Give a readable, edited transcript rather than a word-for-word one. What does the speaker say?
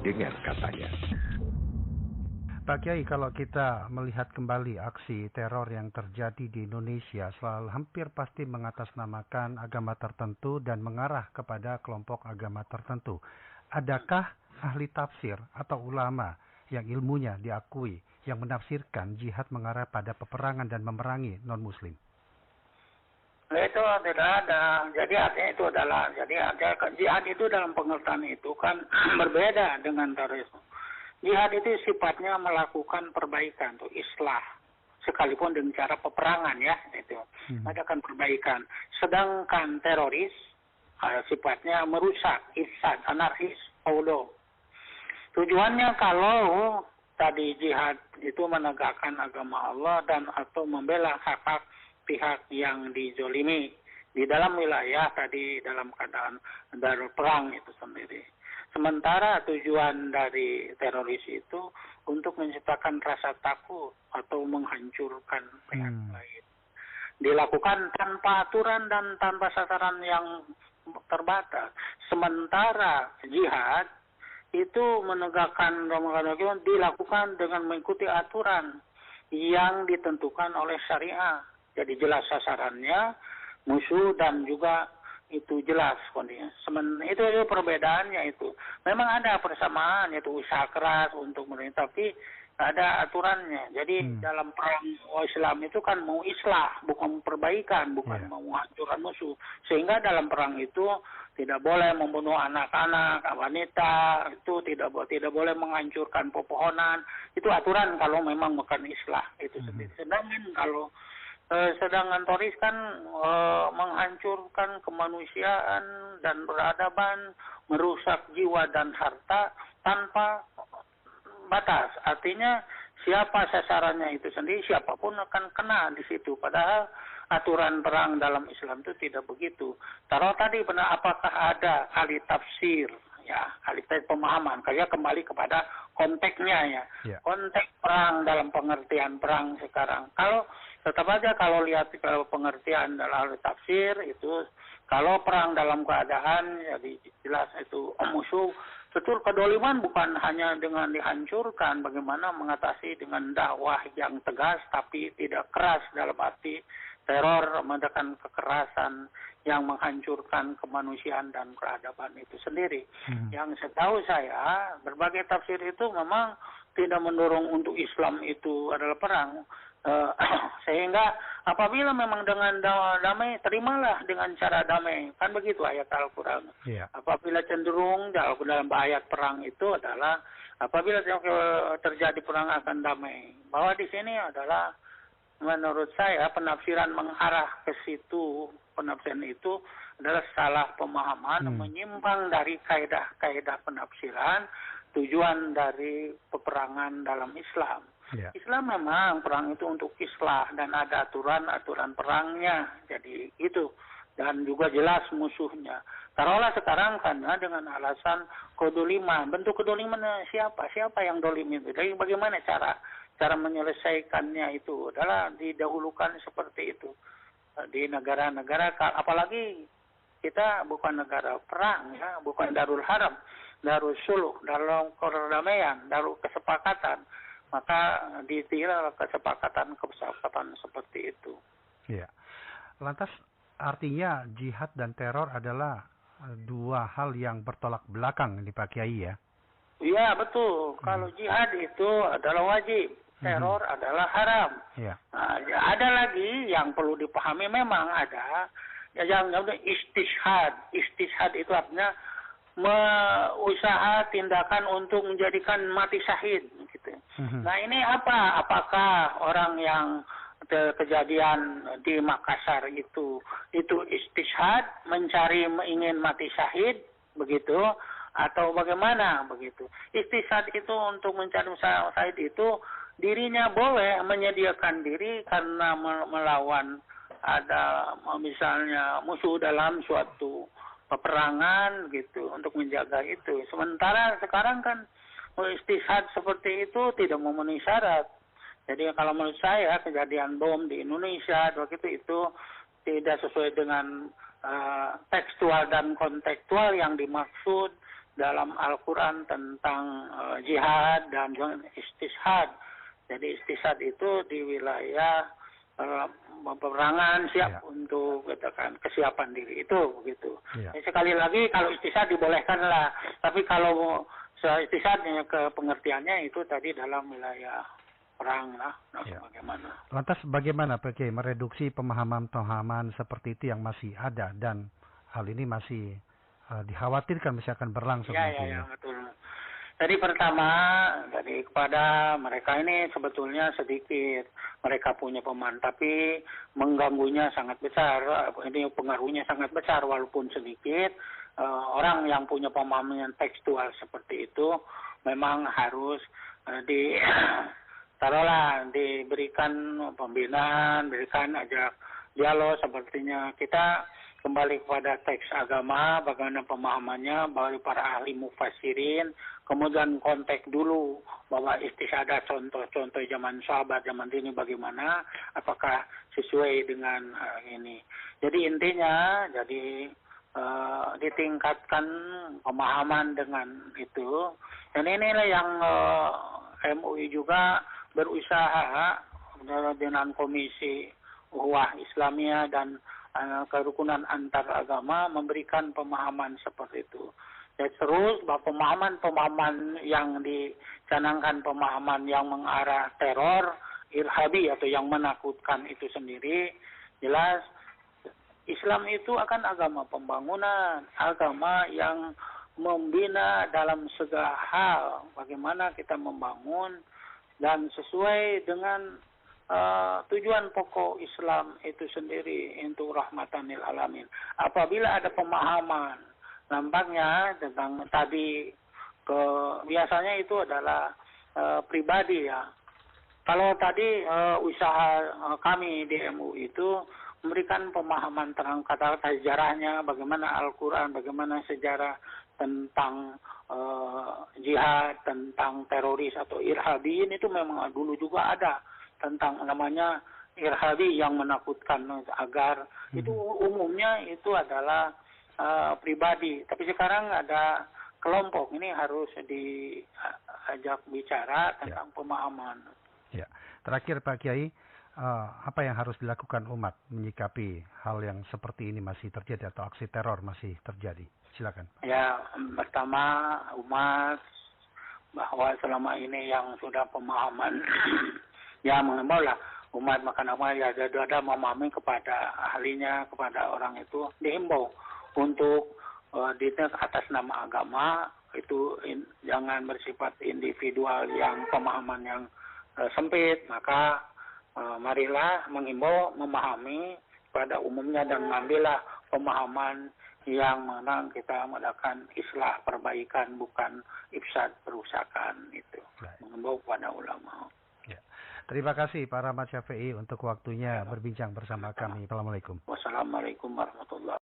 Dengar katanya. Pak Kiai, kalau kita melihat kembali aksi teror yang terjadi di Indonesia, selalu hampir pasti mengatasnamakan agama tertentu dan mengarah kepada kelompok agama tertentu. Adakah ahli tafsir atau ulama yang ilmunya diakui yang menafsirkan jihad mengarah pada peperangan dan memerangi non-muslim? Itu tidak ada. Jadi artinya itu adalah, ada jihad itu dalam pengertian itu kan berbeda dengan terorisme. Jihad itu sifatnya melakukan perbaikan, tuh islah, sekalipun dengan cara peperangan ya, itu adakan perbaikan. Sedangkan teroris sifatnya merusak, ifsad, anarkis, faudo. Tujuannya kalau tadi jihad itu menegakkan agama Allah dan atau membela hak-hak pihak yang dizolimi di dalam wilayah tadi dalam keadaan darul perang itu sendiri. Sementara tujuan dari teroris itu untuk menciptakan rasa takut atau menghancurkan pihak lain. Dilakukan tanpa aturan dan tanpa sasaran yang terbatas. Sementara jihad itu menegakkan ramalan dilakukan dengan mengikuti aturan yang ditentukan oleh syariah. Jadi jelas sasarannya, musuh dan juga itu jelas kondisinya. Itu perbedaannya itu. Memang ada persamaan, yaitu usaha keras untuk merintah, tapi ada aturannya. Jadi dalam perang Islam itu kan mau islah, bukan perbaikan, bukan mau hancurkan musuh. Sehingga dalam perang itu tidak boleh membunuh anak-anak, wanita, itu tidak boleh menghancurkan pepohonan. Itu aturan kalau memang bukan islah itu sendiri. Sedangkan teroris kan menghancurkan kemanusiaan dan peradaban, merusak jiwa dan harta tanpa batas. Artinya siapa sasarannya itu sendiri, siapapun akan kena di situ. Padahal aturan perang dalam Islam itu tidak begitu. Taruh tadi benar, apakah ada ahli tafsir, ya ahli pemahaman? Kayak kembali kepada konteksnya ya. Konteks perang dalam pengertian perang sekarang. Tetap aja kalau lihat pengertian dalam tafsir itu, kalau perang dalam keadaan jadi jelas itu musuh, betul kedoliman bukan hanya dengan dihancurkan, bagaimana mengatasi dengan dakwah yang tegas tapi tidak keras dalam arti teror, mengadakan kekerasan yang menghancurkan kemanusiaan dan peradaban itu sendiri. Yang setahu saya berbagai tafsir itu memang tidak mendorong untuk Islam itu adalah perang. Sehingga apabila memang dengan damai, terimalah dengan cara damai. Kan begitu ayat Al-Quran. Apabila cenderung dalam ayat perang itu adalah apabila terjadi perang akan damai. Bahwa di sini adalah menurut saya penafsiran mengarah ke situ. Penafsiran itu adalah salah pemahaman, menyimpang dari kaidah-kaidah penafsiran tujuan dari peperangan dalam Islam. Islam memang perang itu untuk islah dan ada aturan perangnya. Jadi itu. Dan juga jelas musuhnya. Taruhlah sekarang karena dengan alasan kedoliman. Bentuk kedoliman siapa? Siapa yang dolim itu? Jadi bagaimana cara menyelesaikannya itu? Adalah didahulukan seperti itu. Di negara-negara, apalagi kita bukan negara perang, ya, bukan darul haram, darul suluh, dalam perdamaian, darul kesepakatan. Maka ditilah kesepakatan seperti itu. Iya. Lantas artinya jihad dan teror adalah dua hal yang bertolak belakang di Pak Kiai ya? Iya betul. Kalau jihad itu adalah wajib, teror adalah haram. Nah, ada lagi yang perlu dipahami, memang ada yang namanya istishhad. Istishhad itu artinya usaha tindakan untuk menjadikan mati syahid gitu. Nah ini apa? Apakah orang yang kejadian di Makassar itu istishhad, ingin mati syahid begitu, atau bagaimana begitu? Istishhad itu untuk mencari syahid itu dirinya boleh menyediakan diri karena melawan ada misalnya musuh dalam suatu peperangan gitu untuk menjaga itu. Sementara sekarang kan istishhad seperti itu tidak memenuhi syarat. Jadi kalau menurut saya kejadian bom di Indonesia begitu itu tidak sesuai dengan tekstual dan kontekstual yang dimaksud dalam Al-Quran tentang jihad dan istishad. Jadi istishad itu di wilayah peperangan siap untuk katakan kesiapan diri itu begitu. Sekali lagi kalau istishad dibolehkanlah, tapi kalau istishadnya ke pengertiannya itu tadi dalam wilayah perang lah. Bagaimana? Lantas bagaimana Pak Kiai mereduksi pemahaman seperti itu yang masih ada dan hal ini masih dikhawatirkan misalkan berlangsung nantinya? Betul. Jadi pertama, dari kepada mereka ini sebetulnya sedikit. Mereka punya pemahaman, tapi mengganggunya sangat besar. Ini pengaruhnya sangat besar walaupun sedikit. Orang yang punya pemahaman yang tekstual seperti itu memang harus diberikan pembinaan, berikan ajak dialog sepertinya. Kita kembali kepada teks agama, bagaimana pemahamannya, bagi para ahli mufassirin, kemudian konteks dulu bahwa istisadah contoh-contoh zaman sahabat, zaman ini bagaimana, apakah sesuai dengan ini. Jadi intinya, ditingkatkan pemahaman dengan itu. Dan inilah yang MUI juga berusaha dengan Komisi Ukhuwah Islamiyah dan kerukunan antar agama memberikan pemahaman seperti itu. Dan terus bahwa pemahaman yang dicanangkan, pemahaman yang mengarah teror, irhabi atau yang menakutkan itu sendiri, jelas Islam itu akan agama pembangunan, agama yang membina dalam segala hal, bagaimana kita membangun dan sesuai dengan tujuan pokok Islam itu sendiri, untuk rahmatan lil alamin. Apabila ada pemahaman, nampaknya tentang tadi biasanya itu adalah pribadi ya. Kalau tadi usaha kami di MUI itu memberikan pemahaman tentang kata-kata sejarahnya, bagaimana Al-Quran, bagaimana sejarah tentang jihad, tentang teroris atau irhabiin itu memang dulu juga ada. Tentang namanya irhabi yang menakutkan, agar itu umumnya itu adalah pribadi. Tapi sekarang ada kelompok, ini harus diajak bicara tentang pemahaman. Ya. Terakhir Pak Kiai, apa yang harus dilakukan umat menyikapi hal yang seperti ini masih terjadi atau aksi teror masih terjadi? Silakan. Ya, pertama umat bahwa selama ini yang sudah pemahaman ya mengimbau lah umat makan apa ya ada memahami kepada ahlinya, kepada orang itu dihimbau untuk di atas nama agama itu jangan bersifat individual yang pemahaman yang sempit. Maka marilah mengimbau memahami pada umumnya dan mengambillah pemahaman yang menang kita melakukan islah perbaikan, bukan ifsad perusakan itu. Mengimbau kepada ulama. Terima kasih Pak Rahmat Syafi'i untuk waktunya berbincang bersama kami. Assalamualaikum. Wassalamualaikum warahmatullahi wabarakatuh.